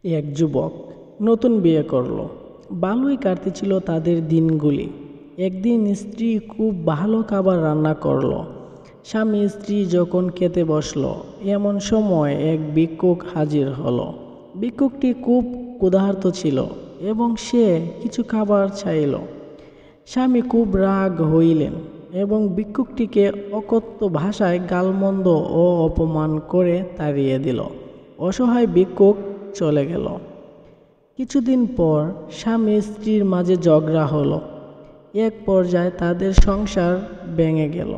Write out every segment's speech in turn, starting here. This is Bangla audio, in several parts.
এক যুবক নতুন বিয়ে করলো। ভালোই কাটতেছিল তাদের দিনগুলি। একদিন স্ত্রী খুব ভালো খাবার রান্না করলো। স্বামী স্ত্রী যখন খেতে বসলো, এমন সময় এক ভিক্ষুক হাজির হলো। ভিক্ষুকটি খুব ক্ষুধার্ত ছিল এবং সে কিছু খাবার চাইল। স্বামী খুব রাগ হইলেন এবং ভিক্ষুকটিকে অকথ্য ভাষায় গালমন্দ ও অপমান করে তাড়িয়ে দিল। অসহায় ভিক্ষুক চলে গেল। কিছুদিন পর স্বামী স্ত্রীর মাঝে ঝগড়া হলো। এক পর্যায়ে তাদের সংসার ভেঙে গেল।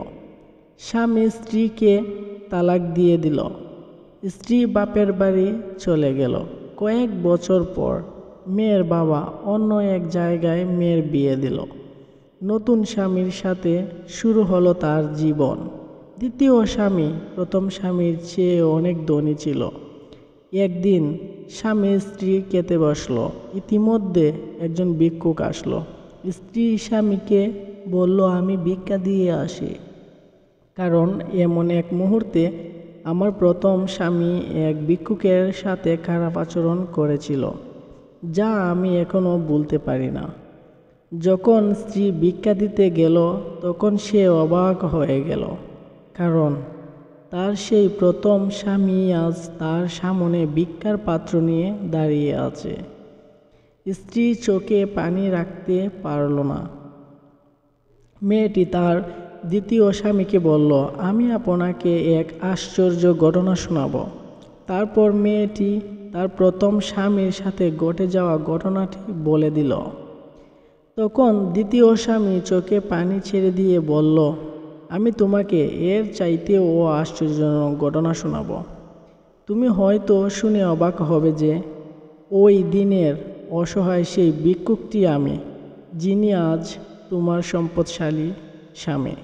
স্বামী স্ত্রীকে তালাক দিয়ে দিল। স্ত্রী বাপের বাড়ি চলে গেল। কয়েক বছর পর মেয়ের বাবা অন্য এক জায়গায় মেয়ের বিয়ে দিল। নতুন স্বামীর সাথে শুরু হলো তার জীবন। দ্বিতীয় স্বামী প্রথম স্বামীর চেয়ে অনেক ধনী ছিল। একদিন স্বামী স্ত্রী খেতে বসলো। ইতিমধ্যে একজন ভিক্ষুক আসলো। স্ত্রী স্বামীকে বলল, আমি ভিক্ষা দিয়ে আসি, কারণ এমন এক মুহূর্তে আমার প্রথম স্বামী এক ভিক্ষুকের সাথে খারাপ আচরণ করেছিল, যা আমি এখনও ভুলতে পারি না। যখন স্ত্রী ভিক্ষা দিতে গেল তখন সে অবাক হয়ে গেল, কারণ তার সেই প্রথম স্বামী আজ তার সামনে ভিক্ষার পাত্র নিয়ে দাঁড়িয়ে আছে। স্ত্রী চোখে পানি রাখতে পারল না। মেয়েটি তার দ্বিতীয় স্বামীকে বলল, আমি আপনাকে এক আশ্চর্য ঘটনা শোনাব। তারপর মেয়েটি তার প্রথম স্বামীর সাথে ঘটে যাওয়া ঘটনাটি বলে দিল। তখন দ্বিতীয় স্বামী চোখে পানি ছেড়ে দিয়ে বলল, আমি তোমাকে এর চাইতেও আশ্চর্যজনক ঘটনা শোনাব। তুমি হয়তো শুনে অবাক হবে যে ওই দিনের অসহায় সেই ভিক্ষুকটি আমি, যিনি আজ তোমার সম্পদশালী স্বামী।